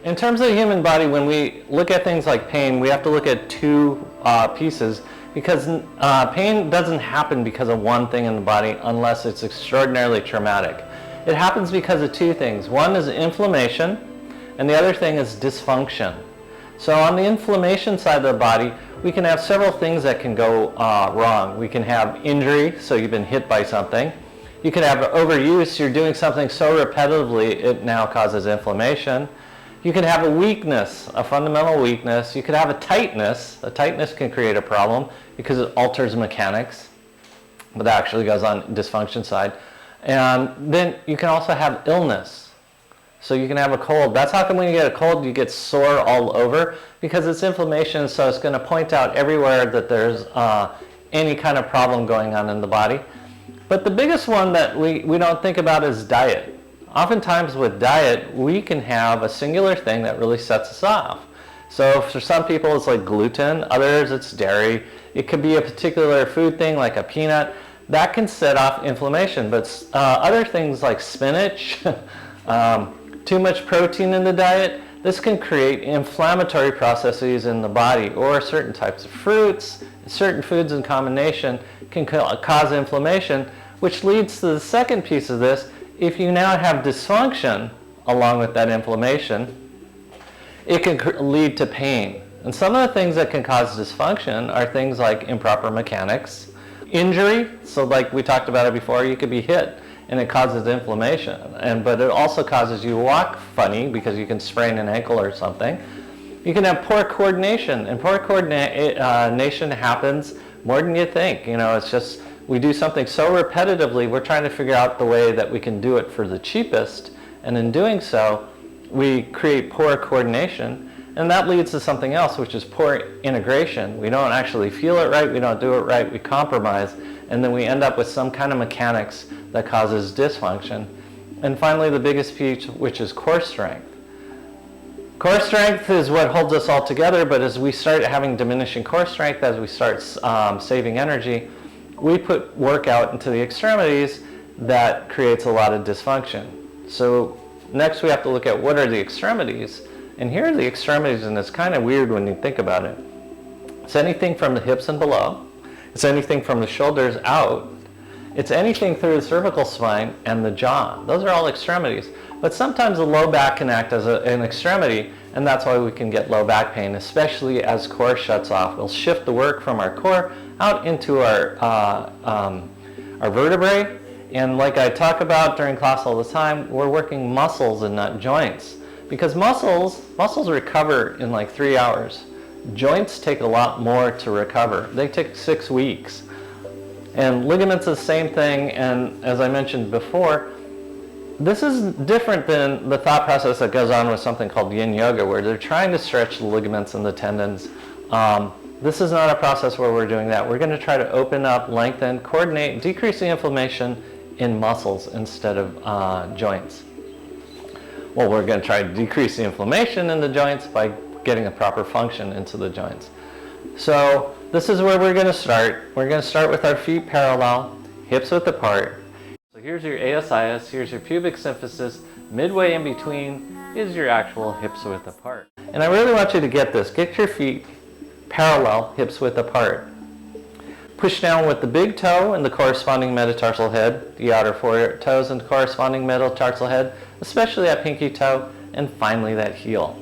In terms of the human body, when we look at things like pain, we have to look at two pieces, because pain doesn't happen because of one thing in the body unless it's extraordinarily traumatic. It happens because of two things. One is inflammation, and the other thing is dysfunction. So on the inflammation side of the body, we can have several things that can go wrong. We can have injury, so you've been hit by something. You can have overuse, you're doing something so repetitively it now causes inflammation. You can have a weakness, a fundamental weakness. You could have a tightness. A tightness can create a problem because it alters mechanics, but that actually goes on dysfunction side. And then you can also have illness. So you can have a cold. That's how come when you get a cold, you get sore all over, because it's inflammation, so it's going to point out everywhere that there's any kind of problem going on in the body. But the biggest one that we don't think about is diet. Oftentimes with diet, we can have a singular thing that really sets us off. So for some people it's like gluten, others it's dairy. It could be a particular food thing like a peanut. That can set off inflammation, but other things like spinach, too much protein in the diet, this can create inflammatory processes in the body, or certain types of fruits, certain foods in combination can cause inflammation, which leads to the second piece of this. If you now have dysfunction along with that inflammation, it can lead to pain. And some of the things that can cause dysfunction are things like improper mechanics, injury, so like we talked about it before, you could be hit and it causes inflammation, but it also causes you to walk funny because you can sprain an ankle or something. You can have poor coordination, and poor coordination happens more than you think. You know, it's just we do something so repetitively, we're trying to figure out the way that we can do it for the cheapest, and in doing so, we create poor coordination, and that leads to something else, which is poor integration. We don't actually feel it right, we don't do it right, we compromise, and then we end up with some kind of mechanics that causes dysfunction. And finally, the biggest piece, which is core strength. Core strength is what holds us all together, but as we start having diminishing core strength, as we start saving energy, we put work out into the extremities that creates a lot of dysfunction. So next we have to look at what are the extremities. And here are the extremities, and it's kind of weird when you think about it. It's anything from the hips and below. It's anything from the shoulders out. It's anything through the cervical spine and the jaw. Those are all extremities. But sometimes the low back can act as an extremity, and that's why we can get low back pain, especially as core shuts off. We'll shift the work from our core out into our vertebrae. And like I talk about during class all the time, we're working muscles and not joints. Because muscles recover in like 3 hours. Joints take a lot more to recover. They take 6 weeks. And ligaments is the same thing, and as I mentioned before, this is different than the thought process that goes on with something called yin yoga, where they're trying to stretch the ligaments and the tendons. This is not a process where we're doing that. We're going to try to open up, lengthen, coordinate, decrease the inflammation in muscles instead of joints. Well, we're going to try to decrease the inflammation in the joints by getting a proper function into the joints. So this is where we're going to start. We're going to start with our feet parallel, hips width apart. So here's your ASIS, here's your pubic symphysis. Midway in between is your actual hips width apart. And I really want you to get this. Get your feet parallel, hips width apart. Push down with the big toe and the corresponding metatarsal head, the outer four toes and the corresponding metatarsal head, especially that pinky toe, and finally that heel.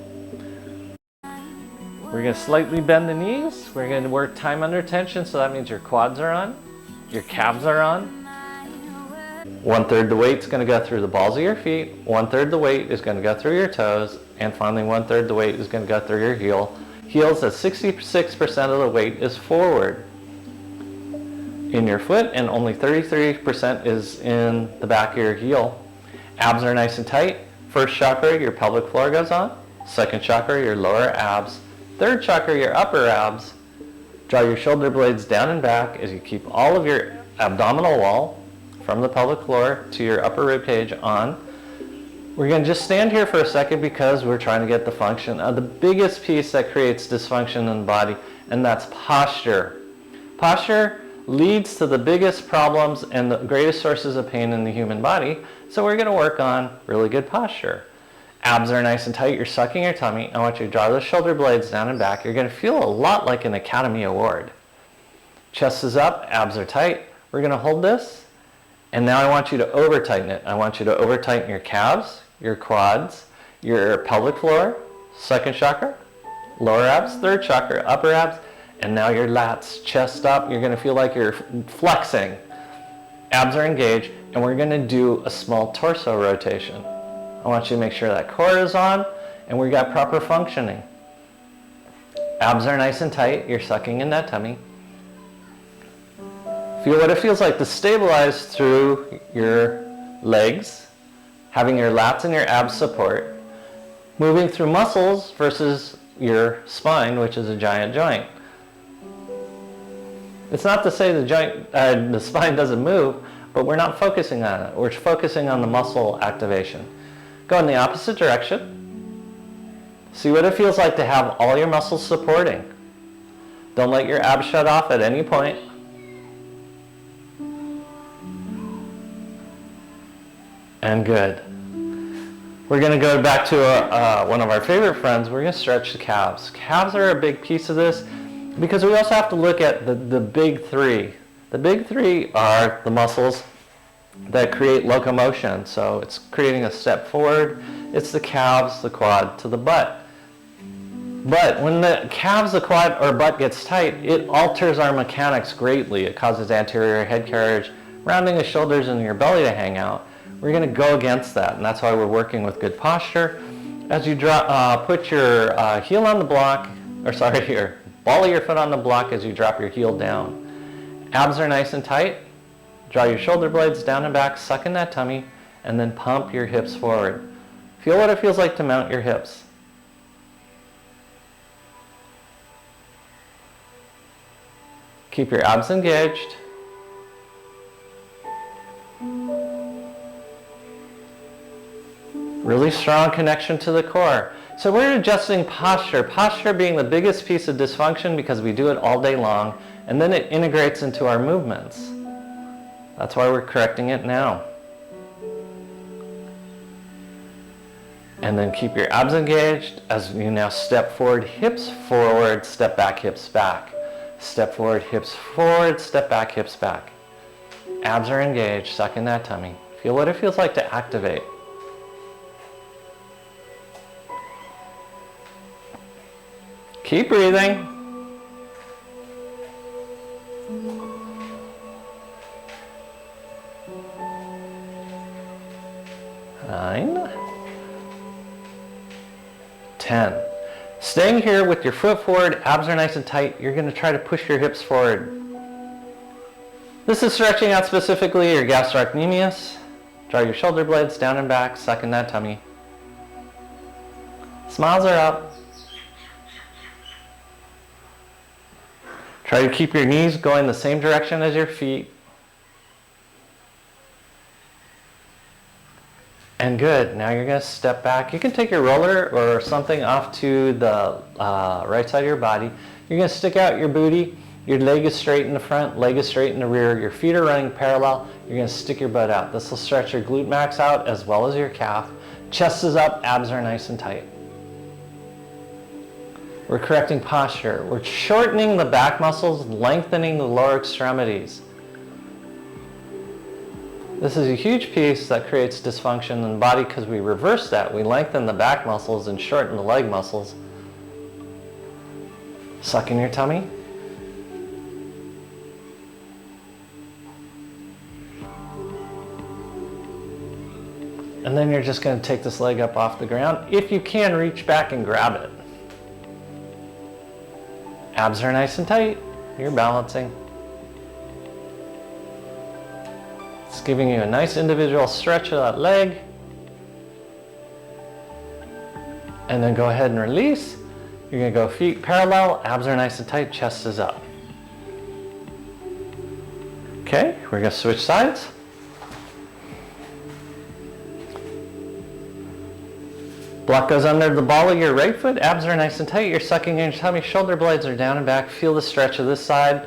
We're going to slightly bend the knees. We're going to work time under tension, so that means your quads are on, your calves are on. 1/3 the weight is going to go through the balls of your feet, 1/3 the weight is going to go through your toes, and finally 1/3 the weight is going to go through your heel. Heels at 66% of the weight is forward in your foot, and only 33% is in the back of your heel. Abs are nice and tight. First chakra, your pelvic floor goes on. Second chakra, your lower abs. Third chakra, your upper abs. Draw your shoulder blades down and back as you keep all of your abdominal wall from the pelvic floor to your upper rib cage on. We're going to just stand here for a second because we're trying to get the function of the biggest piece that creates dysfunction in the body, and that's posture. Posture leads to the biggest problems and the greatest sources of pain in the human body, so we're going to work on really good posture. Abs are nice and tight. You're sucking your tummy. I want you to draw the shoulder blades down and back. You're going to feel a lot like an Academy Award. Chest is up, abs are tight. We're going to hold this. And now I want you to over tighten it. I want you to over tighten your calves, your quads, your pelvic floor, second chakra, lower abs, third chakra, upper abs, and now your lats, chest up. You're going to feel like you're flexing. Abs are engaged, and we're going to do a small torso rotation. I want you to make sure that core is on, and we got proper functioning. Abs are nice and tight. You're sucking in that tummy. Feel what it feels like to stabilize through your legs, having your lats and your abs support, moving through muscles versus your spine, which is a giant joint. It's not to say the spine doesn't move, but we're not focusing on it. We're focusing on the muscle activation. Go in the opposite direction. See what it feels like to have all your muscles supporting. Don't let your abs shut off at any point. And good. We're going to go back to one of our favorite friends. We're going to stretch the calves. Calves are a big piece of this because we also have to look at the big three. The big three are the muscles that create locomotion. So it's creating a step forward. It's the calves, the quad, to the butt. But when the calves, the quad, or butt gets tight, it alters our mechanics greatly. It causes anterior head carriage, rounding the shoulders and your belly to hang out. We're going to go against that, and that's why we're working with good posture. As you put your heel on the block, your ball of your foot on the block as you drop your heel down. Abs are nice and tight. Draw your shoulder blades down and back, suck in that tummy, and then pump your hips forward. Feel what it feels like to mount your hips. Keep your abs engaged. Really strong connection to the core. So we're adjusting posture. Posture being the biggest piece of dysfunction because we do it all day long, and then it integrates into our movements. That's why we're correcting it now. And then keep your abs engaged as you now step forward, hips forward, step back, hips back. Step forward, hips forward, step back, hips back. Abs are engaged, suck in that tummy. Feel what it feels like to activate. Keep breathing. 9, 10. Staying here with your foot forward, abs are nice and tight. You're going to try to push your hips forward. This is stretching out specifically your gastrocnemius. Draw your shoulder blades down and back, suck in that tummy. Smiles are up. Try to keep your knees going the same direction as your feet. And good. Now you're going to step back. You can take your roller or something off to the right side of your body. You're going to stick out your booty. Your leg is straight in the front, leg is straight in the rear. Your feet are running parallel. You're going to stick your butt out. This will stretch your glute max out as well as your calf. Chest is up, abs are nice and tight. We're correcting posture. We're shortening the back muscles, lengthening the lower extremities. This is a huge piece that creates dysfunction in the body because we reverse that. We lengthen the back muscles and shorten the leg muscles. Suck in your tummy. And then you're just going to take this leg up off the ground. If you can, reach back and grab it. Abs are nice and tight. You're balancing. It's giving you a nice individual stretch of that leg. And then go ahead and release. You're going to go feet parallel, abs are nice and tight, chest is up. Okay, we're going to switch sides. Block goes under the ball of your right foot, abs are nice and tight, you're sucking in your tummy, shoulder blades are down and back, feel the stretch of this side.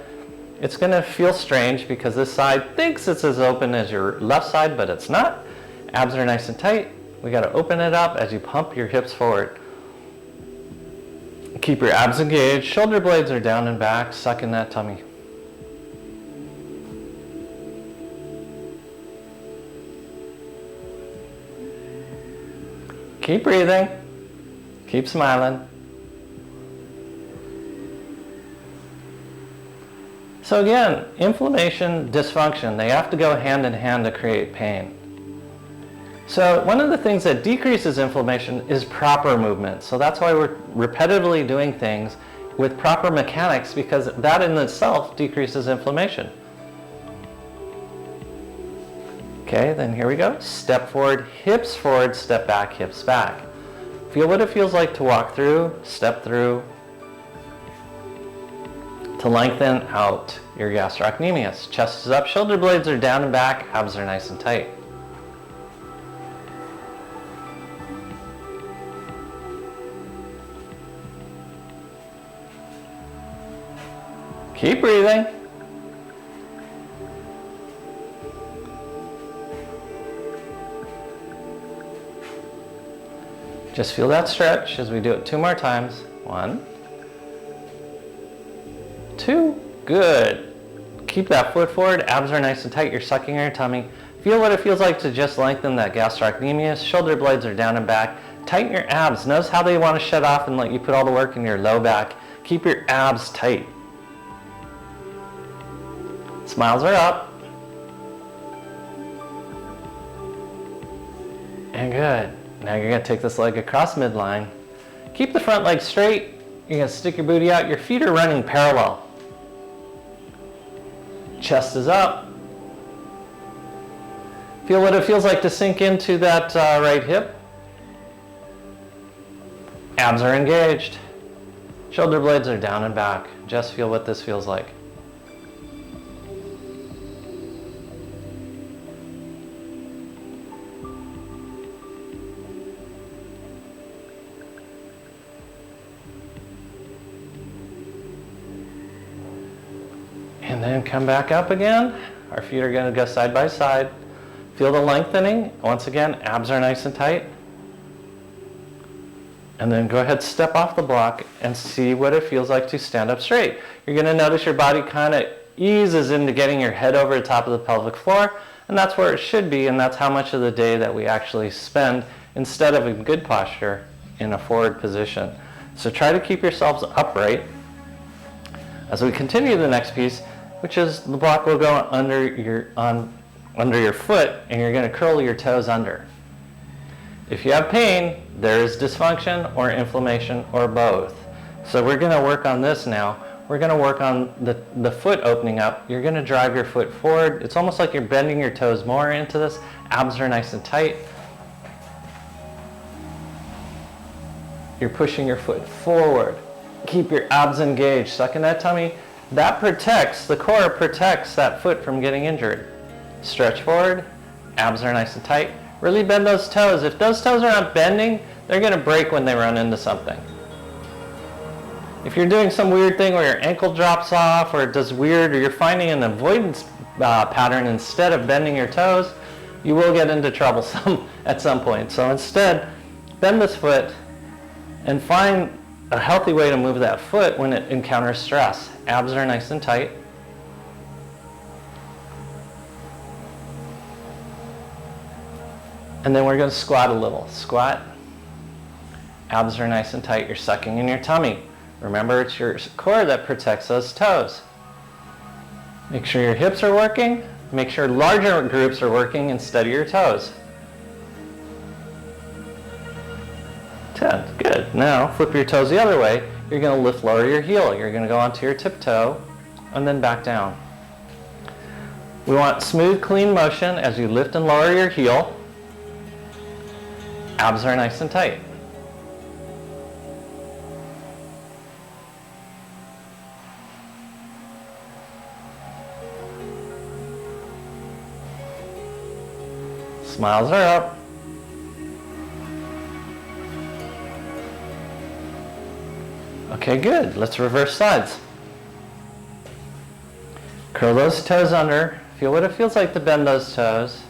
It's going to feel strange because this side thinks it's as open as your left side, but it's not. Abs are nice and tight, We got to open it up as you pump your hips forward. Keep your abs engaged, shoulder blades are down and back, suck in that tummy. Keep breathing, keep smiling. So again, inflammation, dysfunction, they have to go hand in hand to create pain. So one of the things that decreases inflammation is proper movement. So that's why we're repetitively doing things with proper mechanics, because that in itself decreases inflammation. Okay, then here we go. Step forward, step back, hips back. Feel what it feels like to walk through, step through, to lengthen out your gastrocnemius. Chest is up, shoulder blades are down and back, abs are nice and tight. Keep breathing. Just feel that stretch as we do it 2 more times. 1, 2, good. Keep that foot forward, abs are nice and tight, you're sucking in your tummy. Feel what it feels like to just lengthen that gastrocnemius, shoulder blades are down and back. Tighten your abs, notice how they want to shut off and let you put all the work in your low back. Keep your abs tight. Smiles are up. And good. Now you're going to take this leg across midline. Keep the front leg straight. You're going to stick your booty out. Your feet are running parallel. Chest is up. Feel what it feels like to sink into that right hip. Abs are engaged. Shoulder blades are down and back. Just feel what this feels like. And then come back up again. Our feet are going to go side by side. Feel the lengthening. Once again, abs are nice and tight. And then go ahead, step off the block and see what it feels like to stand up straight. You're going to notice your body kind of eases into getting your head over the top of the pelvic floor, and that's where it should be, and that's how much of the day that we actually spend, instead of in good posture, in a forward position. So try to keep yourselves upright. As we continue the next piece, which is the block will go under your foot, and you're going to curl your toes under. If you have pain, there is dysfunction or inflammation or both. So we're going to work on this now. We're going to work on the foot opening up. You're going to drive your foot forward. It's almost like you're bending your toes more into this. Abs are nice and tight. You're pushing your foot forward. Keep your abs engaged. Suck in that tummy. That protects, the core protects that foot from getting injured. Stretch forward. Abs are nice and tight. Really bend those toes. If those toes are not bending, they're going to break when they run into something. If you're doing some weird thing where your ankle drops off or it does weird, or you're finding an avoidance pattern instead of bending your toes, you will get into trouble at some point. So instead, bend this foot and find a healthy way to move that foot when it encounters stress. Abs are nice and tight. And then we're going to squat a little. Squat. Abs are nice and tight. You're sucking in your tummy. Remember, it's your core that protects those toes. Make sure your hips are working. Make sure larger groups are working and steady your toes. 10. Good. Now, flip your toes the other way. You're going to lift, lower your heel. You're going to go onto your tiptoe and then back down. We want smooth, clean motion as you lift and lower your heel. Abs are nice and tight. Smiles are up. Okay, good. Let's reverse sides. Curl those toes under. Feel what it feels like to bend those toes.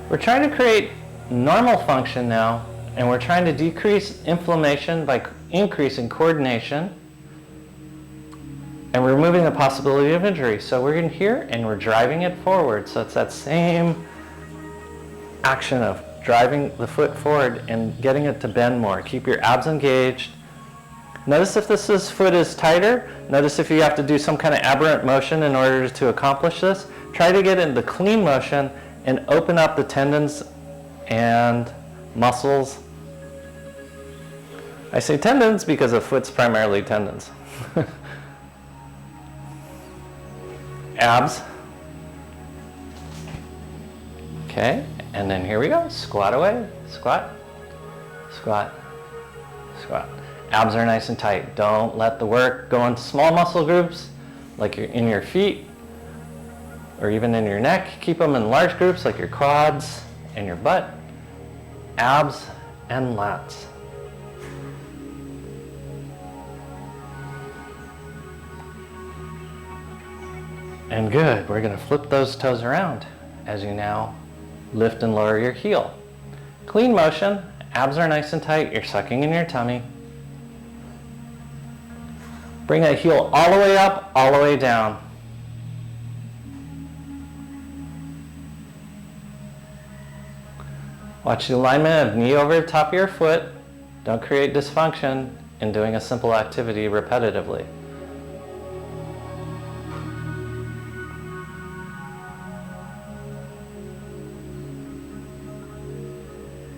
We're trying to create normal function now, and we're trying to decrease inflammation by increasing coordination and removing the possibility of injury. So we're in here and we're driving it forward. So it's that same action of driving the foot forward and getting it to bend more. Keep your abs engaged. Notice if this foot is tighter. Notice if you have to do some kind of aberrant motion in order to accomplish this. Try to get into clean motion and open up the tendons and muscles. I say tendons because the foot's primarily tendons. Abs. Okay, and then here we go. Squat away, squat, squat, squat. Abs are nice and tight. Don't let the work go into small muscle groups like in your feet or even in your neck. Keep them in large groups like your quads and your butt. Abs and lats. And good. We're going to flip those toes around as you now lift and lower your heel. Clean motion. Abs are nice and tight. You're sucking in your tummy. Bring that heel all the way up, all the way down. Watch the alignment of knee over the top of your foot. Don't create dysfunction in doing a simple activity repetitively.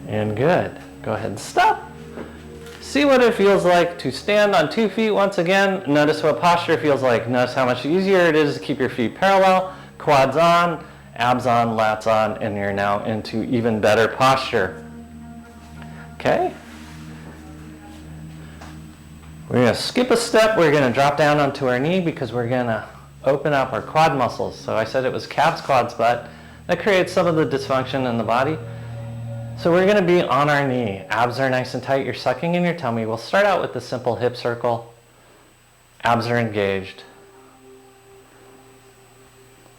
And good. Go ahead and stop. See what it feels like to stand on 2 feet once again. Notice what posture feels like. Notice how much easier it is to keep your feet parallel, quads on, abs on, lats on, and you're now into even better posture. Okay? We're going to skip a step. We're going to drop down onto our knee because we're going to open up our quad muscles. So I said it was calves, quads, butt. That creates some of the dysfunction in the body. So we're going to be on our knee. Abs are nice and tight. You're sucking in your tummy. We'll start out with the simple hip circle. Abs are engaged.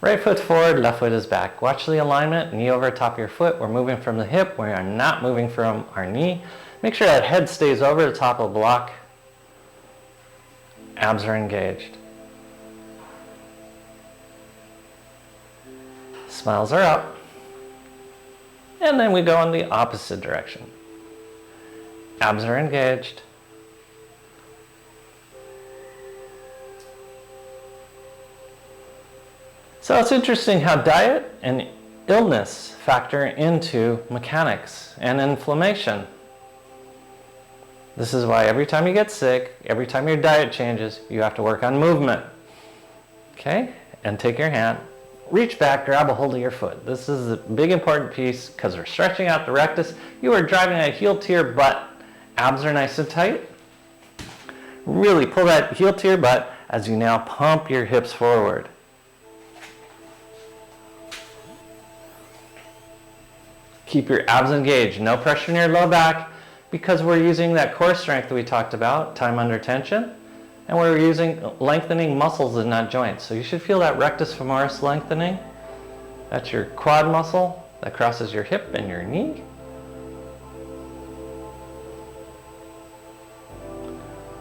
Right foot forward, left foot is back. Watch the alignment, knee over top of your foot. We're moving from the hip. We are not moving from our knee. Make sure that head stays over the top of the block. Abs are engaged. Smiles are up. And then we go in the opposite direction. Abs are engaged. So it's interesting how diet and illness factor into mechanics and inflammation. This is why every time you get sick, every time your diet changes, you have to work on movement. Okay? And take your hand. Reach back, grab a hold of your foot. This is a big important piece because we're stretching out the rectus. You are driving that heel to your butt. Abs are nice and tight. Really pull that heel to your butt as you now pump your hips forward. Keep your abs engaged. No pressure in your low back because we're using that core strength that we talked about, time under tension. And we're using lengthening muscles and not joints. So you should feel that rectus femoris lengthening. That's your quad muscle that crosses your hip and your knee.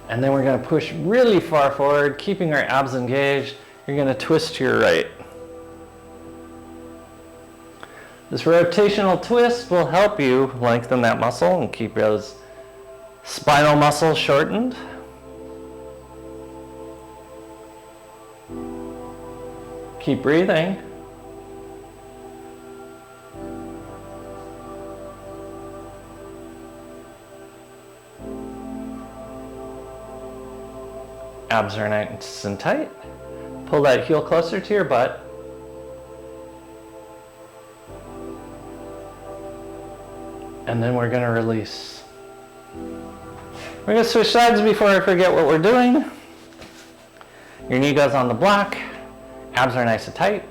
And then we're going to push really far forward, keeping our abs engaged. You're going to twist to your right. This rotational twist will help you lengthen that muscle and keep those spinal muscles shortened. Keep breathing. Abs are nice and tight. Pull that heel closer to your butt. And then we're going to release. We're going to switch sides before I forget what we're doing. Your knee goes on the block. Abs are nice and tight.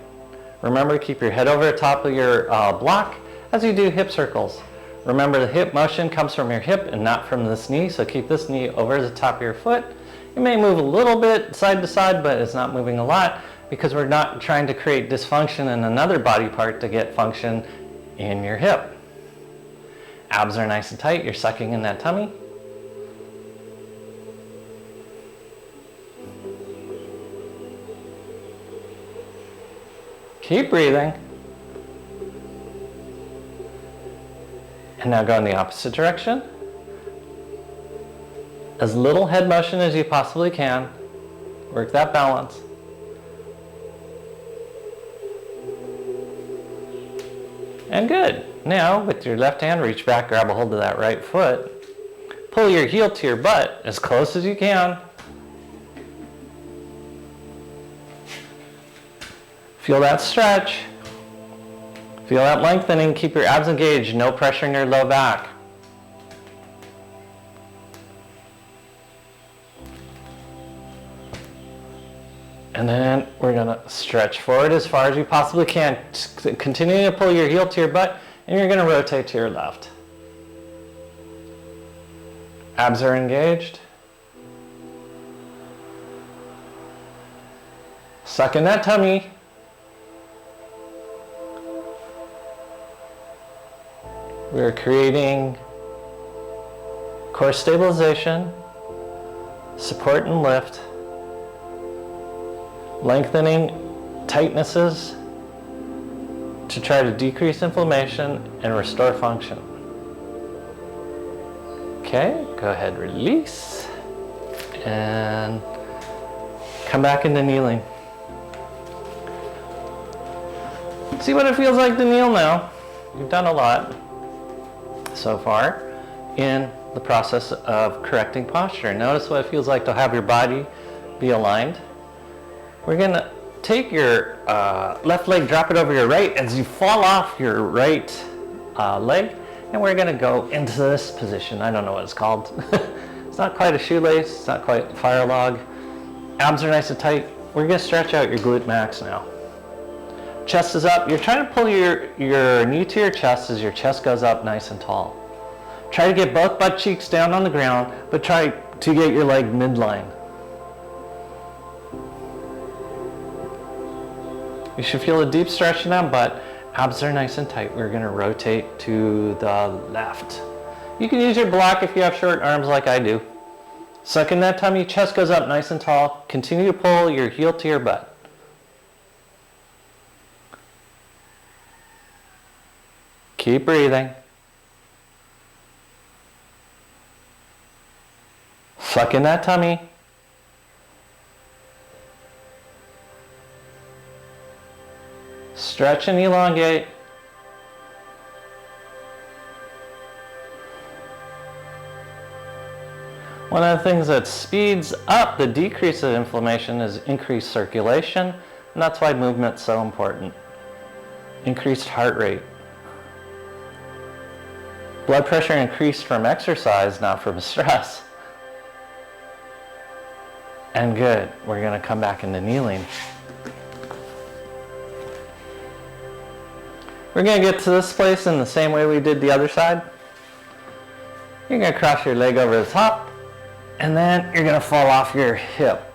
Remember to keep your head over the top of your block as you do hip circles. Remember the hip motion comes from your hip and not from this knee, so keep this knee over the top of your foot. You may move a little bit side to side, but it's not moving a lot because we're not trying to create dysfunction in another body part to get function in your hip. Abs are nice and tight. You're sucking in that tummy. Keep breathing. And now go in the opposite direction. As little head motion as you possibly can. Work that balance. And good. Now, with your left hand, reach back, grab a hold of that right foot. Pull your heel to your butt as close as you can. Feel that stretch. Feel that lengthening. Keep your abs engaged. No pressure in your low back. And then we're going to stretch forward as far as you possibly can. Continue to pull your heel to your butt, and you're going to rotate to your left. Abs are engaged. Suck in that tummy. We're creating core stabilization, support and lift, lengthening tightnesses to try to decrease inflammation and restore function. Okay, go ahead, release, and come back into kneeling. See what it feels like to kneel now. You've done a lot so far in the process of correcting posture. Notice what it feels like to have your body be aligned. We're going to take your left leg, drop it over your right as you fall off your right leg, and we're going to go into this position. I don't know what it's called. It's not quite a shoelace, it's not quite a fire log. Abs are nice and tight. We're going to stretch out your glute max now. Chest is up. You're trying to pull your knee to your chest as your chest goes up nice and tall. Try to get both butt cheeks down on the ground, but try to get your leg midline. You should feel a deep stretch in that butt. Abs are nice and tight. We're going to rotate to the left. You can use your block if you have short arms like I do. Suck in that tummy. Chest goes up nice and tall. Continue to pull your heel to your butt. Keep breathing. Suck in that tummy. Stretch and elongate. One of the things that speeds up the decrease of inflammation is increased circulation, and that's why movement's so important. Increased heart rate. Blood pressure increased from exercise, not from stress. And good. We're going to come back into kneeling. We're going to get to this place in the same way we did the other side. You're going to cross your leg over the top, and then you're going to fall off your hip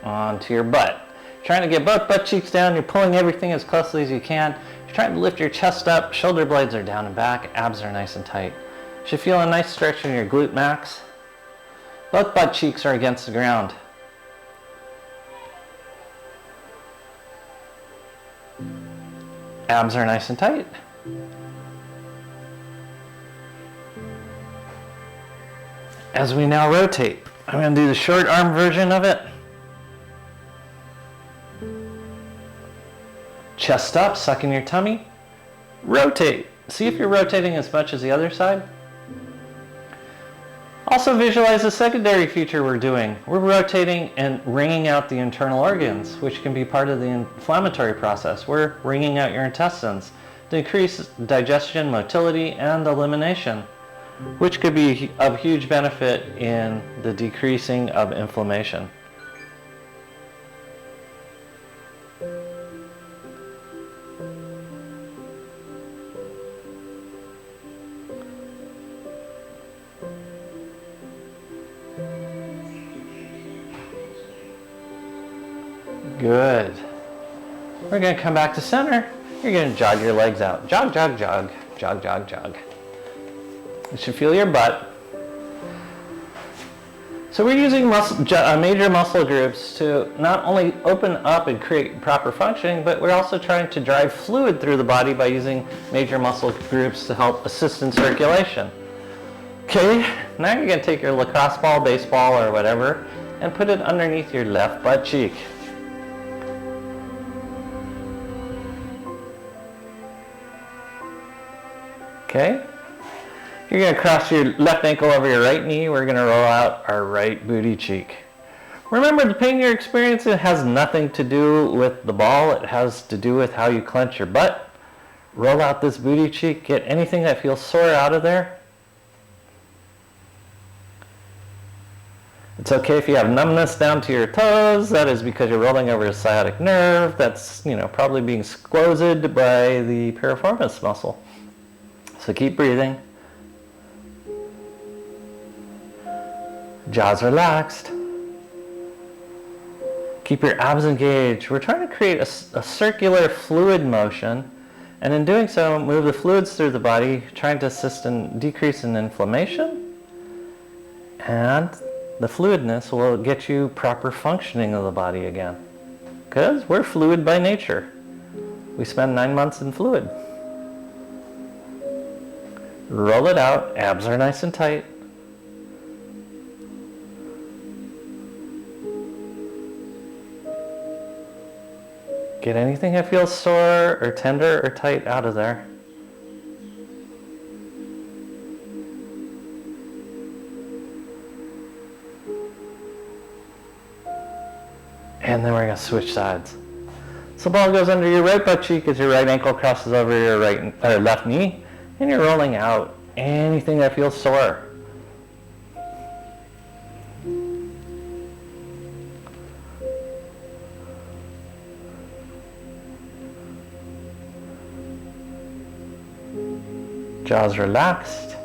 onto your butt. Trying to get both butt cheeks down. You're pulling everything as closely as you can. You're trying to lift your chest up. Shoulder blades are down and back. Abs are nice and tight. You should feel a nice stretch in your glute max. Both butt cheeks are against the ground. Abs are nice and tight. As we now rotate, I'm going to do the short arm version of it. Chest up, suck in your tummy. Rotate. See if you're rotating as much as the other side. Also visualize the secondary feature we're doing. We're rotating and wringing out the internal organs, which can be part of the inflammatory process. We're wringing out your intestines to increase digestion, motility, and elimination, which could be of huge benefit in the decreasing of inflammation. Good. We're going to come back to center. You're going to jog your legs out. Jog, jog, jog. Jog, jog, jog. You should feel your butt. So we're using major muscle groups to not only open up and create proper functioning, but we're also trying to drive fluid through the body by using major muscle groups to help assist in circulation. Okay, now you're going to take your lacrosse ball, baseball, or whatever, and put it underneath your left butt cheek. Okay? You're going to cross your left ankle over your right knee. We're going to roll out our right booty cheek. Remember, the pain you're experiencing has nothing to do with the ball. It has to do with how you clench your butt. Roll out this booty cheek. Get anything that feels sore out of there. It's okay if you have numbness down to your toes. That is because you're rolling over a sciatic nerve. That's, probably being squeezed by the piriformis muscle. So keep breathing. Jaws relaxed. Keep your abs engaged. We're trying to create a circular fluid motion, and in doing so, move the fluids through the body, trying to assist in decrease in inflammation, and the fluidness will get you proper functioning of the body again, because we're fluid by nature. We spend 9 months in fluid. Roll it out. Abs are nice and tight. Get anything that feels sore or tender or tight out of there. And then we're going to switch sides. So the ball goes under your right butt cheek as your right ankle crosses over your left knee, and you're rolling out anything that feels sore. Jaws relaxed.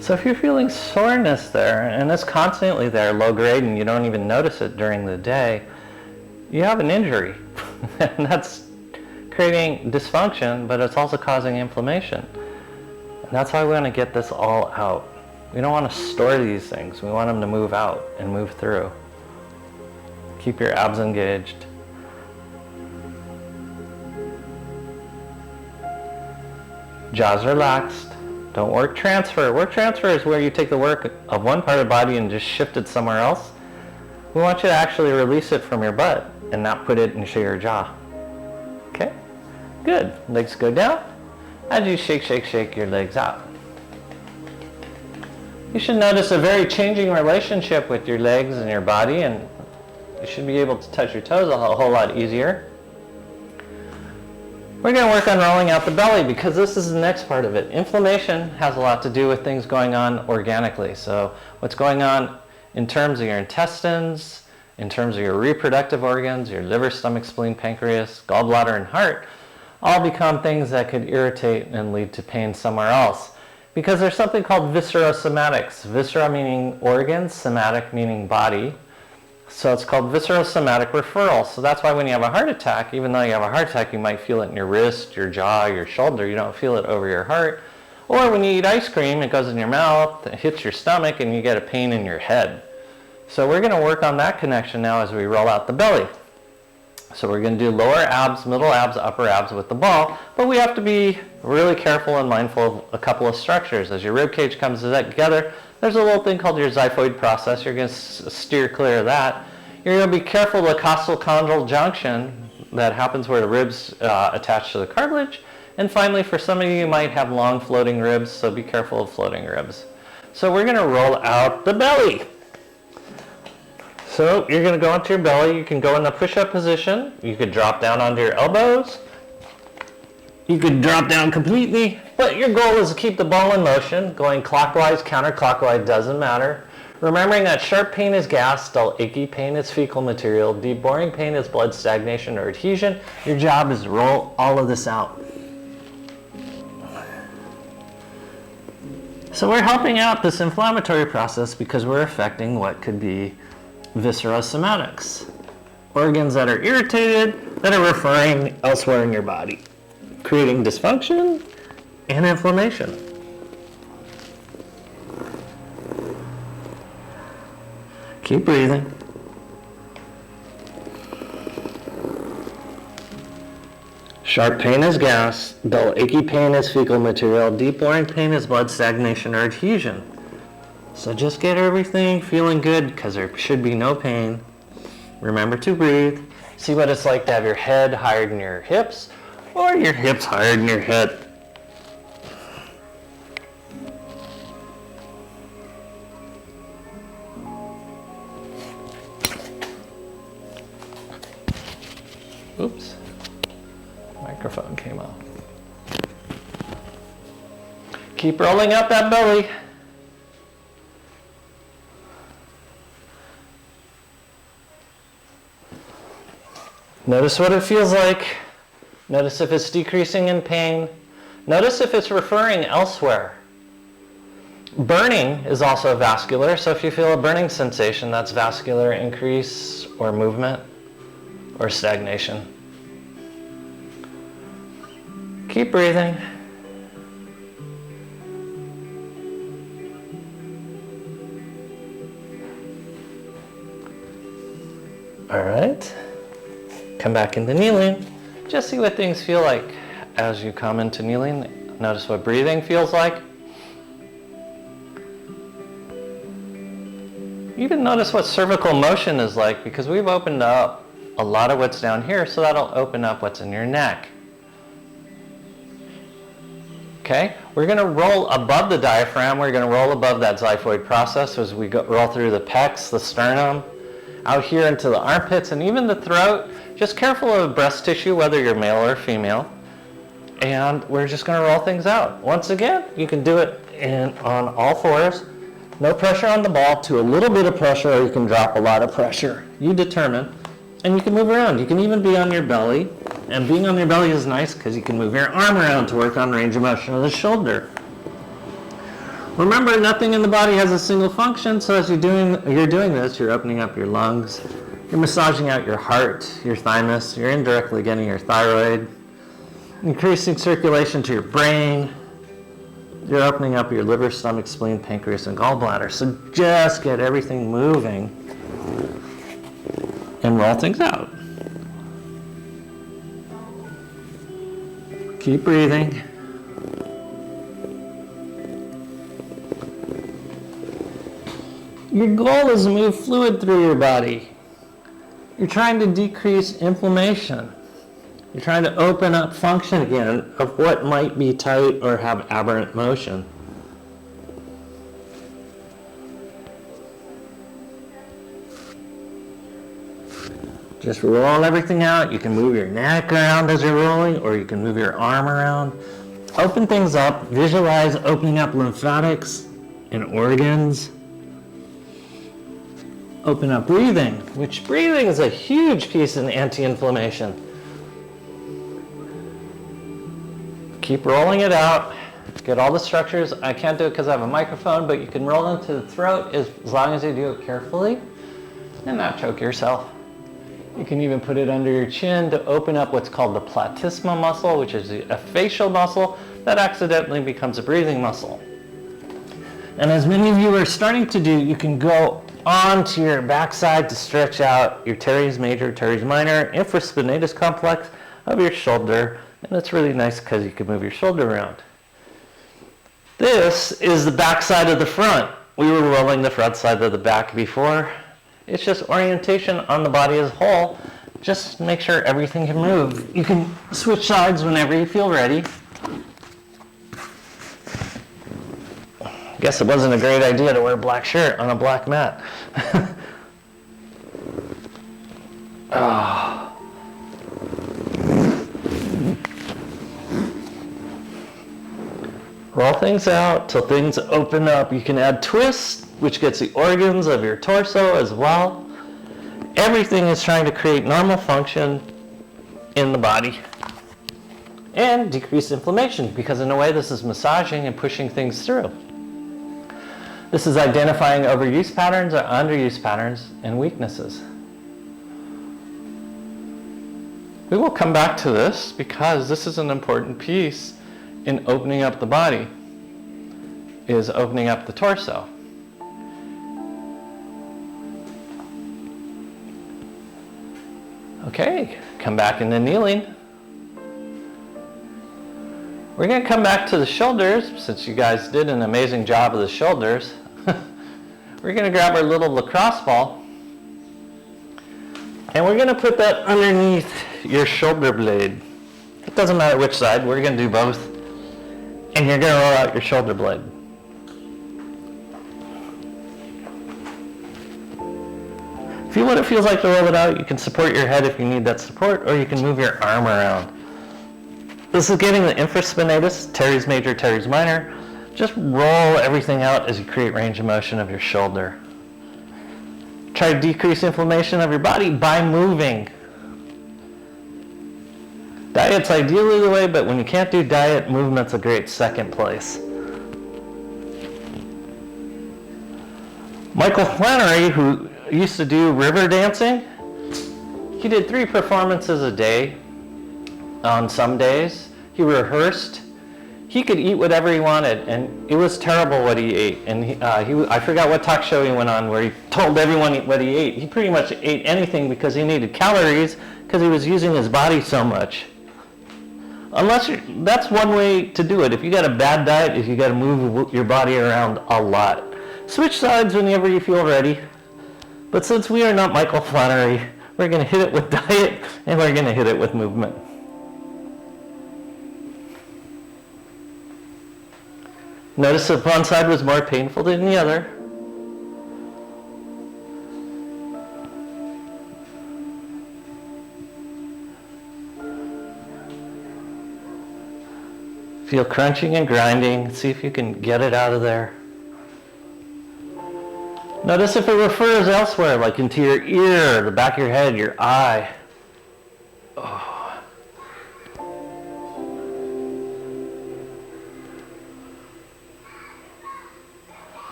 So if you're feeling soreness there, and it's constantly there, low grade, and you don't even notice it during the day, you have an injury. And that's creating dysfunction, but it's also causing inflammation. And that's why we want to get this all out. We don't want to store these things. We want them to move out and move through. Keep your abs engaged. Jaws relaxed. Don't work transfer. Work transfer is where you take the work of one part of the body and just shift it somewhere else. We want you to actually release it from your butt and not put it into your jaw. Okay? Good. Legs go down. As you shake, shake, shake your legs out. You should notice a very changing relationship with your legs and your body, and you should be able to touch your toes a whole lot easier. We're going to work on rolling out the belly because this is the next part of it. Inflammation has a lot to do with things going on organically. So what's going on in terms of your intestines, in terms of your reproductive organs, your liver, stomach, spleen, pancreas, gallbladder, and heart, all become things that could irritate and lead to pain somewhere else. Because there's something called viscerosomatics. Viscera meaning organs, somatic meaning body. So it's called viscerosomatic referral. So that's why when you have a heart attack, even though you have a heart attack, you might feel it in your wrist, your jaw, your shoulder. You don't feel it over your heart. Or when you eat ice cream, it goes in your mouth, it hits your stomach, and you get a pain in your head. So we're going to work on that connection now as we roll out the belly. So we're going to do lower abs, middle abs, upper abs with the ball, but we have to be really careful and mindful of a couple of structures. As your rib cage comes together, there's a little thing called your xiphoid process. You're going to steer clear of that. You're going to be careful of the costochondral junction that happens where the ribs attach to the cartilage. And finally, for some of you, you might have long floating ribs, so be careful of floating ribs. So we're going to roll out the belly. So you're going to go into your belly. You can go in the push-up position. You could drop down onto your elbows. You could drop down completely, but your goal is to keep the ball in motion, going clockwise, counterclockwise, doesn't matter. Remembering that sharp pain is gas, dull achy pain is fecal material, deep boring pain is blood stagnation or adhesion. Your job is to roll all of this out. So we're helping out this inflammatory process because we're affecting what could be viscerosomatics, organs that are irritated that are referring elsewhere in your body, creating dysfunction and inflammation. Keep breathing. Sharp pain is gas, dull achy pain is fecal material, deep boring pain is blood stagnation or adhesion. So just get everything feeling good because there should be no pain. Remember to breathe. See what it's like to have your head higher than your hips or your hips higher than your head. Oops. Microphone came off. Keep rolling up that belly. Notice what it feels like. Notice if it's decreasing in pain. Notice if it's referring elsewhere. Burning is also vascular, so if you feel a burning sensation, that's vascular increase or movement or stagnation. Keep breathing. All right. Come back into kneeling. Just see what things feel like as you come into kneeling. Notice what breathing feels like. Even notice what cervical motion is like, because we've opened up a lot of what's down here, so that'll open up what's in your neck. Okay, we're going to roll above the diaphragm. We're going to roll above that xiphoid process as we roll through the pecs, the sternum, out here into the armpits, and even the throat. Just careful of breast tissue, whether you're male or female. And we're just going to roll things out. Once again, you can do it on all fours. No pressure on the ball, to a little bit of pressure, or you can drop a lot of pressure. You determine. And you can move around. You can even be on your belly. And being on your belly is nice because you can move your arm around to work on range of motion of the shoulder. Remember, nothing in the body has a single function, so as you're doing this, you're opening up your lungs, you're massaging out your heart, your thymus, you're indirectly getting your thyroid, increasing circulation to your brain, you're opening up your liver, stomach, spleen, pancreas, and gallbladder. So just get everything moving and roll things out. Keep breathing. Your goal is to move fluid through your body. You're trying to decrease inflammation. You're trying to open up function again of what might be tight or have aberrant motion. Just roll everything out. You can move your neck around as you're rolling, or you can move your arm around. Open things up. Visualize opening up lymphatics and organs. Open up breathing, which breathing is a huge piece in anti-inflammation. Keep rolling it out. Get all the structures. I can't do it because I have a microphone, but you can roll into the throat as long as you do it carefully and not choke yourself. You can even put it under your chin to open up what's called the platysma muscle, which is a facial muscle that accidentally becomes a breathing muscle. And as many of you are starting to do, you can go onto your backside to stretch out your teres major, teres minor, infraspinatus complex of your shoulder. And it's really nice because you can move your shoulder around. This is the back side of the front. We were rolling the front side of the back before. It's just orientation on the body as a whole. Just make sure everything can move. You can switch sides whenever you feel ready. Guess it wasn't a great idea to wear a black shirt on a black mat. Oh. Roll things out till things open up. You can add twists, which gets the organs of your torso as well. Everything is trying to create normal function in the body and decrease inflammation, because in a way this is massaging and pushing things through. This is identifying overuse patterns or underuse patterns and weaknesses. We will come back to this because this is an important piece in opening up the body, is opening up the torso. Okay, come back into kneeling. We're going to come back to the shoulders, since you guys did an amazing job of the shoulders. We're going to grab our little lacrosse ball, and we're going to put that underneath your shoulder blade. It doesn't matter which side, we're going to do both. And you're going to roll out your shoulder blade. Feel what it feels like to roll it out. You can support your head if you need that support, or you can move your arm around. This is getting the infraspinatus, teres major, teres minor. Just roll everything out as you create range of motion of your shoulder. Try to decrease inflammation of your body by moving. Diet's ideally the way, but when you can't do diet, movement's a great second place. Michael Flannery, who used to do river dancing, he did 3 performances a day. On some days, he rehearsed. He could eat whatever he wanted, and it was terrible what he ate. And I forgot what talk show he went on where he told everyone what he ate. He pretty much ate anything because he needed calories because he was using his body so much. That's one way to do it. If you got a bad diet, is you got to move your body around a lot. Switch sides whenever you feel ready. But since we are not Michael Flannery, we're going to hit it with diet and we're going to hit it with movement. Notice if one side was more painful than the other. Feel crunching and grinding. See if you can get it out of there. Notice if it refers elsewhere, like into your ear, the back of your head, your eye. Oh.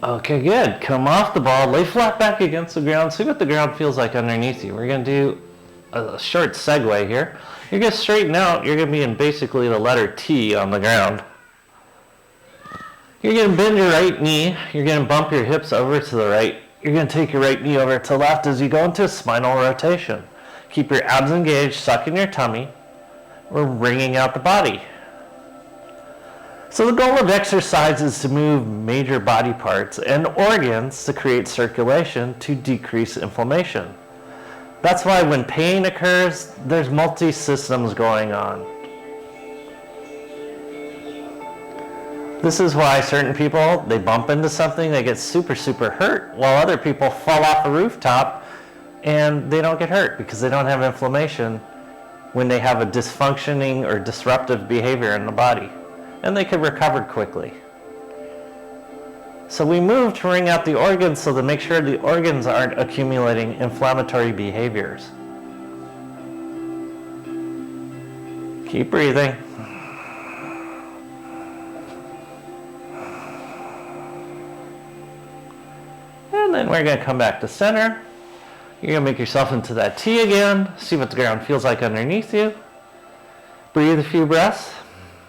Okay, good. Come off the ball, lay flat back against the ground, see what the ground feels like underneath you. We're going to do a short segue here. You're going to straighten out, you're going to be in basically the letter T on the ground. You're going to bend your right knee, you're going to bump your hips over to the right. You're going to take your right knee over to the left as you go into a spinal rotation. Keep your abs engaged, suck in your tummy. We're wringing out the body. So the goal of exercise is to move major body parts and organs to create circulation to decrease inflammation. That's why when pain occurs, there's multi-systems going on. This is why certain people, they bump into something, they get super, super hurt, while other people fall off a rooftop and they don't get hurt because they don't have inflammation when they have a dysfunctioning or disruptive behavior in the body. And they can recover quickly. So we move to wring out the organs so to make sure the organs aren't accumulating inflammatory behaviors. Keep breathing. And then we're going to come back to center. You're going to make yourself into that T again. See what the ground feels like underneath you. Breathe a few breaths.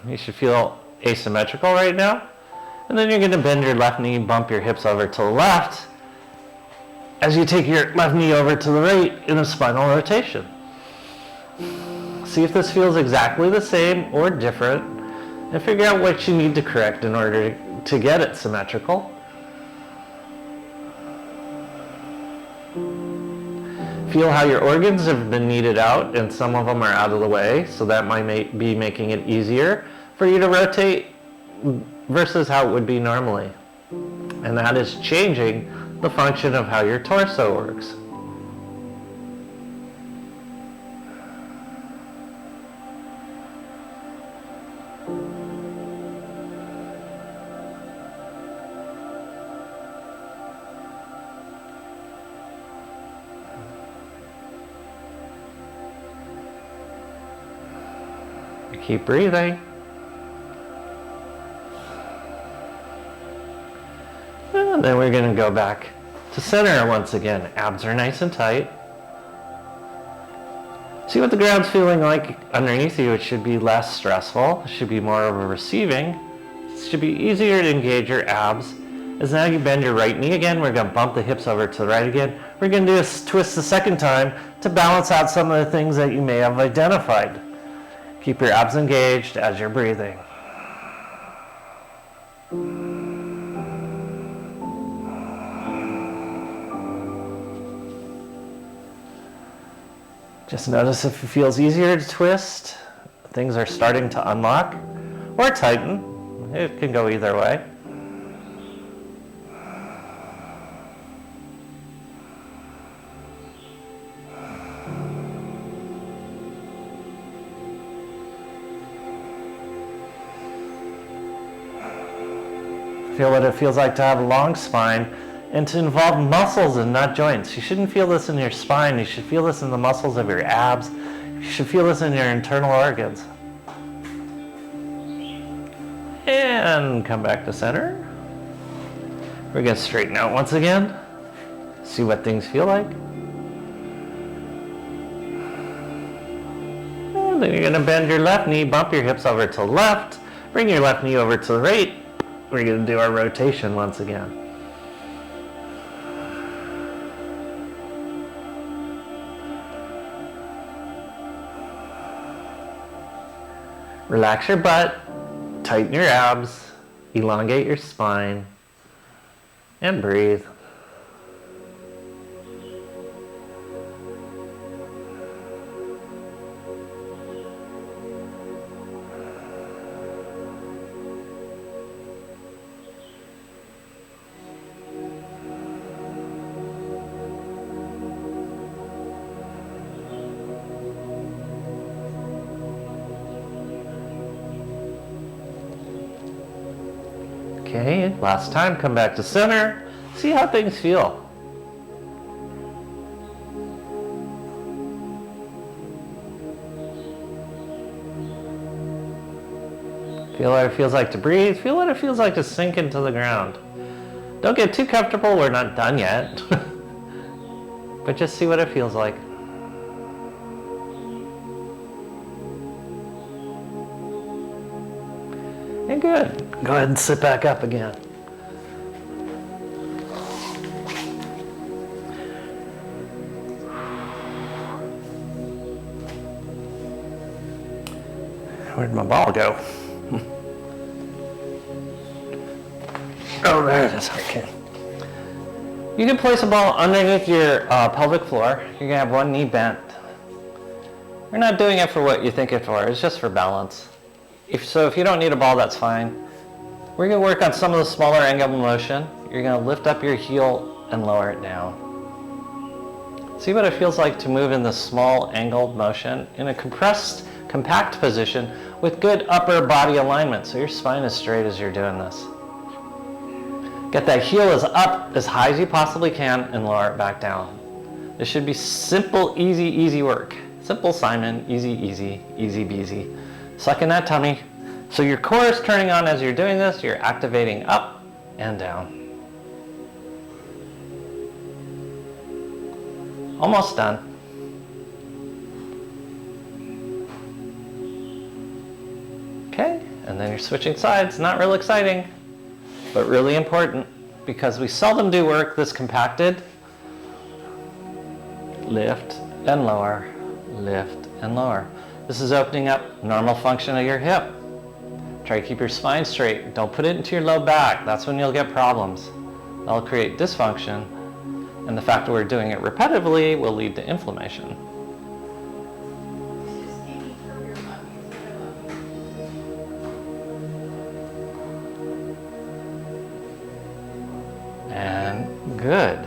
You should feel asymmetrical right now. And then you're going to bend your left knee, bump your hips over to the left as you take your left knee over to the right in a spinal rotation. See if this feels exactly the same or different and figure out what you need to correct in order to get it symmetrical. Feel how your organs have been kneaded out and some of them are out of the way, so that might be making it easier for you to rotate versus how it would be normally. And that is changing the function of how your torso works. Keep breathing. And then we're going to go back to center once again. Abs are nice and tight. See what the ground's feeling like underneath you. It should be less stressful. It should be more of a receiving. It should be easier to engage your abs. As now you bend your right knee again, we're going to bump the hips over to the right again. We're going to do a twist the second time to balance out some of the things that you may have identified. Keep your abs engaged as you're breathing. Just notice if it feels easier to twist, things are starting to unlock or tighten. It can go either way. Feel what it feels like to have a long spine and to involve muscles and not joints. You shouldn't feel this in your spine. You should feel this in the muscles of your abs. You should feel this in your internal organs. And come back to center. We're going to straighten out once again. See what things feel like. And then you're going to bend your left knee, bump your hips over to the left, bring your left knee over to the right. We're going to do our rotation once again. Relax your butt, tighten your abs, elongate your spine, and breathe. Okay, last time, come back to center. See how things feel. Feel what it feels like to breathe. Feel what it feels like to sink into the ground. Don't get too comfortable, we're not done yet. But just see what it feels like. And good. Go ahead and sit back up again. Where'd my ball go? Oh, there it is. Okay. You can place a ball underneath your pelvic floor. You're going to have one knee bent. You're not doing it for what you think it for. It's just for balance. If you don't need a ball, that's fine. We're going to work on some of the smaller angle motion. You're going to lift up your heel and lower it down. See what it feels like to move in this small angled motion in a compressed, compact position with good upper body alignment, so your spine is straight as you're doing this. Get that heel as up as high as you possibly can and lower it back down. This should be simple, easy work. Simple Simon, easy beasy. Suck in that tummy. So your core is turning on as you're doing this. You're activating up and down. Almost done. Okay, and then you're switching sides. Not real exciting, but really important because we seldom do work this compacted. Lift and lower, lift and lower. This is opening up normal function of your hip. Try to keep your spine straight. Don't put it into your low back. That's when you'll get problems. That'll create dysfunction. And the fact that we're doing it repetitively will lead to inflammation. And good.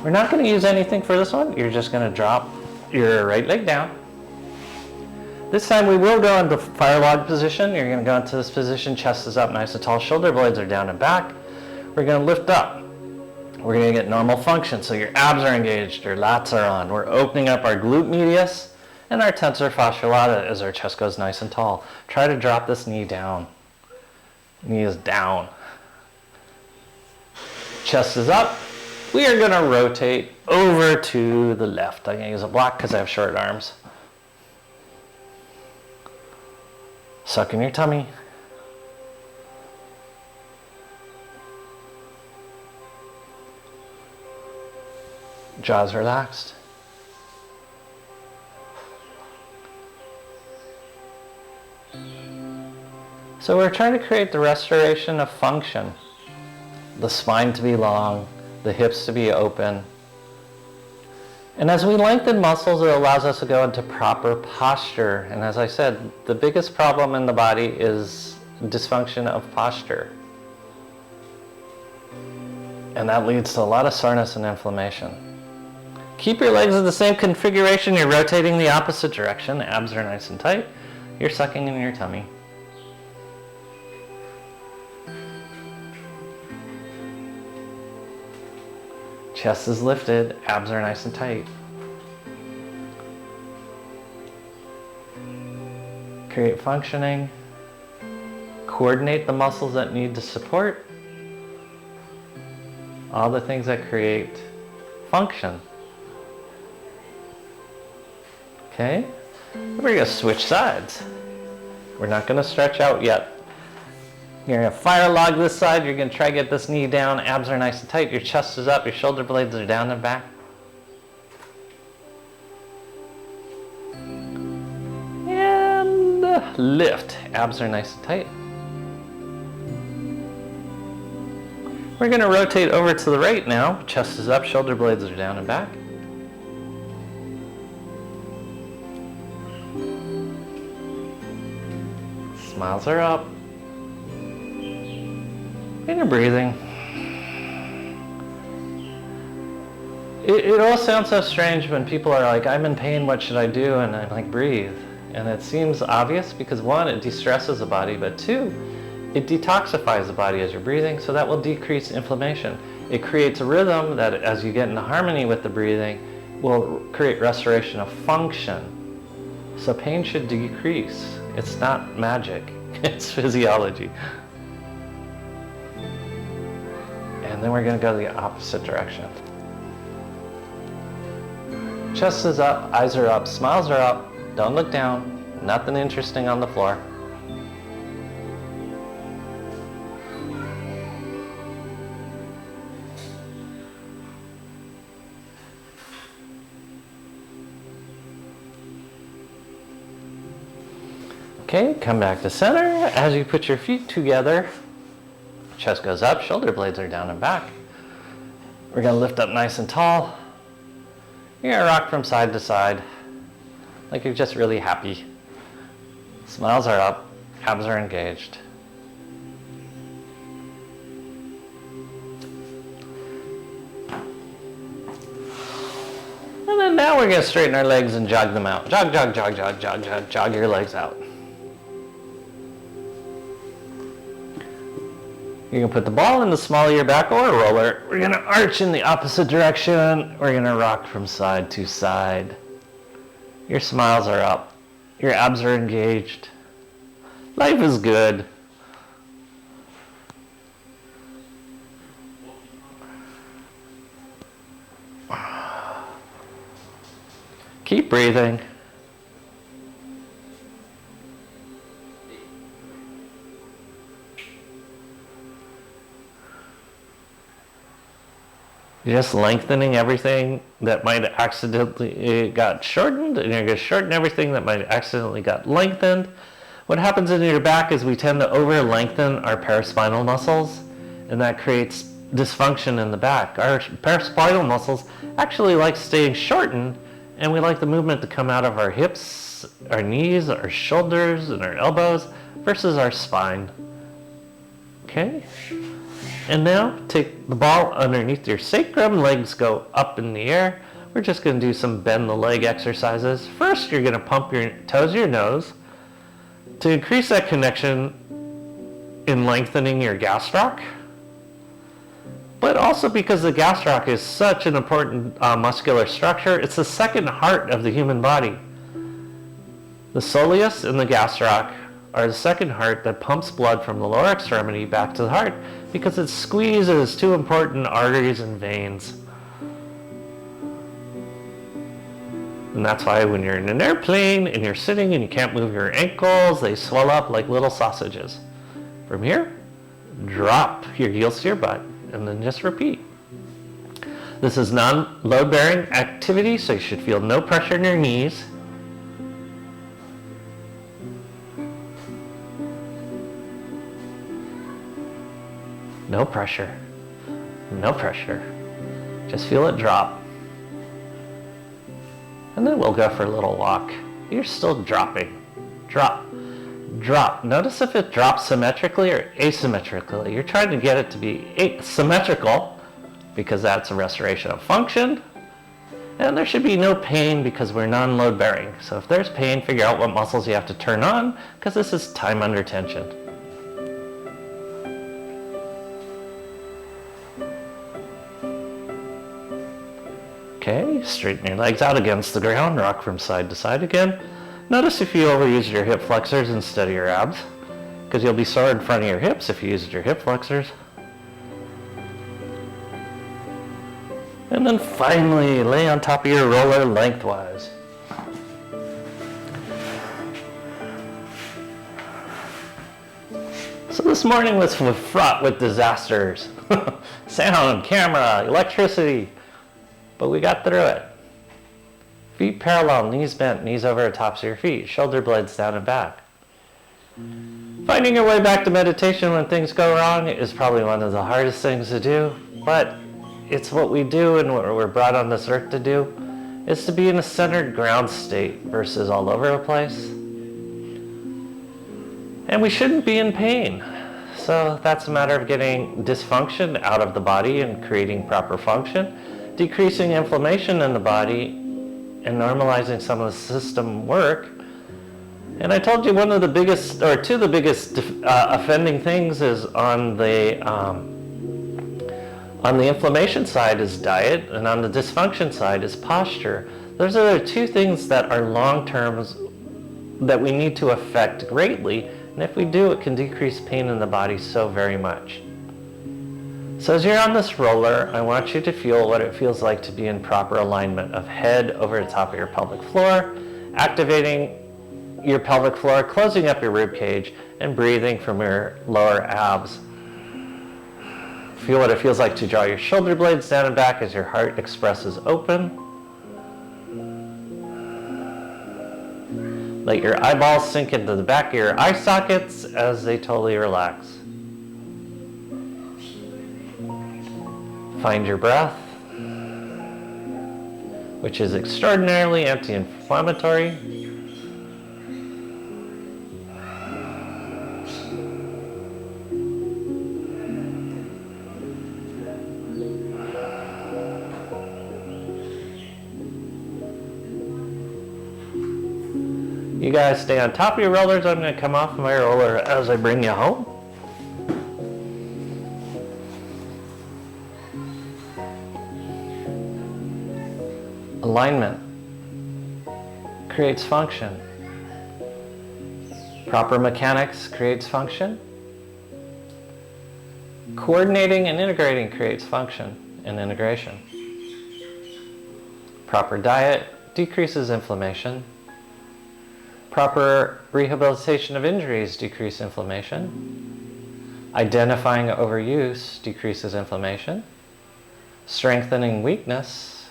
We're not going to use anything for this one. You're just going to drop your right leg down. This time we will go into fire log position. You're going to go into this position, chest is up nice and tall, shoulder blades are down and back. We're going to lift up. We're going to get normal function, so your abs are engaged, your lats are on. We're opening up our glute medius and our tensor fasciae lata as our chest goes nice and tall. Try to drop this knee down. Knee is down. Chest is up. We are going to rotate over to the left. I'm going to use a block because I have short arms. Suck in your tummy. Jaws relaxed. So we're trying to create the restoration of function. The spine to be long, the hips to be open. And as we lengthen muscles, it allows us to go into proper posture. And as I said, the biggest problem in the body is dysfunction of posture. And that leads to a lot of soreness and inflammation. Keep your legs in the same configuration. You're rotating the opposite direction. Abs are nice and tight. You're sucking in your tummy. Chest is lifted. Abs are nice and tight. Create functioning. Coordinate the muscles that need to support. All the things that create function. Okay, we're going to switch sides. We're not going to stretch out yet. You're going to fire log this side. You're going to try to get this knee down. Abs are nice and tight. Your chest is up. Your shoulder blades are down and back. And lift. Abs are nice and tight. We're going to rotate over to the right now. Chest is up. Shoulder blades are down and back. Smiles are up. And you're breathing. It all sounds so strange when people are like, I'm in pain, what should I do? And I'm like, breathe. And it seems obvious because one, it de-stresses the body, but two, it detoxifies the body as you're breathing, so that will decrease inflammation. It creates a rhythm that as you get into harmony with the breathing, will create restoration of function. So pain should decrease. It's not magic, it's physiology. And then we're going to go the opposite direction. Chest is up, eyes are up, smiles are up. Don't look down. Nothing interesting on the floor. Okay, come back to center. As you put your feet together, chest goes up, shoulder blades are down and back. We're going to lift up nice and tall. You're going to rock from side to side, like you're just really happy. Smiles are up, abs are engaged. And then now we're going to straighten our legs and jog them out. Jog, jog, jog, jog, jog, jog, jog your legs out. You can put the ball in the small of your back or a roller. We're going to arch in the opposite direction. We're going to rock from side to side. Your smiles are up. Your abs are engaged. Life is good. Keep breathing. You're just lengthening everything that might accidentally got shortened, and you're going to shorten everything that might accidentally got lengthened. What happens in your back is we tend to over-lengthen our paraspinal muscles, and that creates dysfunction in the back. Our paraspinal muscles actually like staying shortened, and we like the movement to come out of our hips, our knees, our shoulders, and our elbows versus our spine. Okay? And now take the ball underneath your sacrum, legs go up in the air. We're just going to do some bend the leg exercises. First, you're going to pump your toes, your nose, to increase that connection in lengthening your gastroc. But also because the gastroc is such an important muscular structure, it's the second heart of the human body. The soleus and the gastroc are the second heart that pumps blood from the lower extremity back to the heart because it squeezes two important arteries and veins. And that's why when you're in an airplane and you're sitting and you can't move your ankles, they swell up like little sausages. From here, drop your heels to your butt and then just repeat. This is non-load bearing activity, so you should feel no pressure in your knees. No pressure. No pressure. Just feel it drop. And then we'll go for a little walk. You're still dropping. Drop. Drop. Notice if it drops symmetrically or asymmetrically. You're trying to get it to be symmetrical because that's a restoration of function. And there should be no pain because we're non-load bearing. So if there's pain, figure out what muscles you have to turn on because this is time under tension. Okay, straighten your legs out against the ground, rock from side to side again. Notice if you overuse your hip flexors instead of your abs, because you'll be sore in front of your hips if you use your hip flexors. And then finally, lay on top of your roller lengthwise. So this morning was fraught with disasters. Sound, camera, electricity. But we got through it. Feet parallel, knees bent, knees over the tops of your feet, shoulder blades down and back. Finding your way back to meditation when things go wrong is probably one of the hardest things to do, but it's what we do and what we're brought on this earth to do, is to be in a centered ground state versus all over the place. And we shouldn't be in pain. So that's a matter of getting dysfunction out of the body and creating proper function, decreasing inflammation in the body, and normalizing some of the system work. And I told you one of the biggest, or two of the biggest offending things is on the inflammation side is diet, and on the dysfunction side is posture. Those are the two things that are long-terms that we need to affect greatly, and if we do, it can decrease pain in the body so very much. So as you're on this roller, I want you to feel what it feels like to be in proper alignment of head over the top of your pelvic floor, activating your pelvic floor, closing up your rib cage, and breathing from your lower abs. Feel what it feels like to draw your shoulder blades down and back as your heart expresses open. Let your eyeballs sink into the back of your eye sockets as they totally relax. Find your breath, which is extraordinarily anti-inflammatory. You guys stay on top of your rollers. I'm going to come off my roller as I bring you home. Alignment creates function. Proper mechanics creates function. Coordinating and integrating creates function and integration. Proper diet decreases inflammation. Proper rehabilitation of injuries decreases inflammation. Identifying overuse decreases inflammation. Strengthening weakness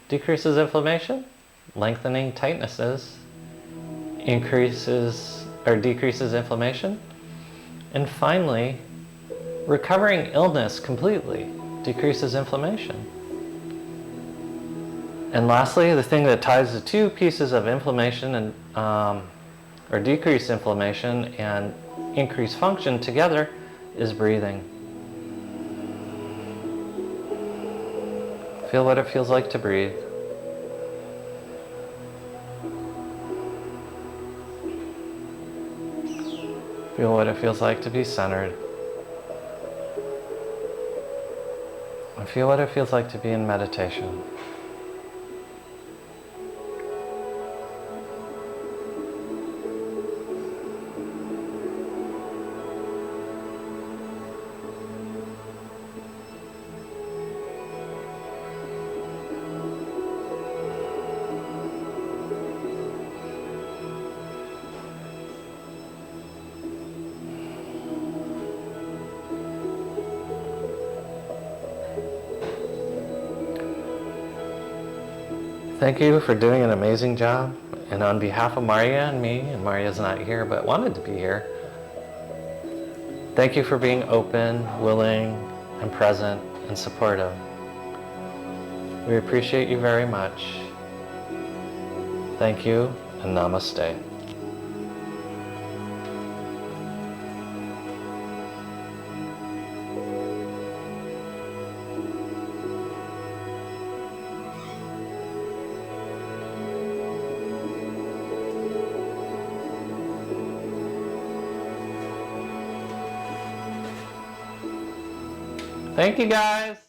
decreases inflammation. Lengthening tightnesses increases or decreases inflammation. And finally, recovering illness completely decreases inflammation. And lastly, the thing that ties the two pieces of inflammation and or decreased inflammation and increased function together is breathing. Feel what it feels like to breathe. Feel what it feels like to be centered. And feel what it feels like to be in meditation. Thank you for doing an amazing job. And on behalf of Maria and me, and Maria's not here but wanted to be here, thank you for being open, willing, and present and supportive. We appreciate you very much. Thank you, and namaste. Thank you, guys.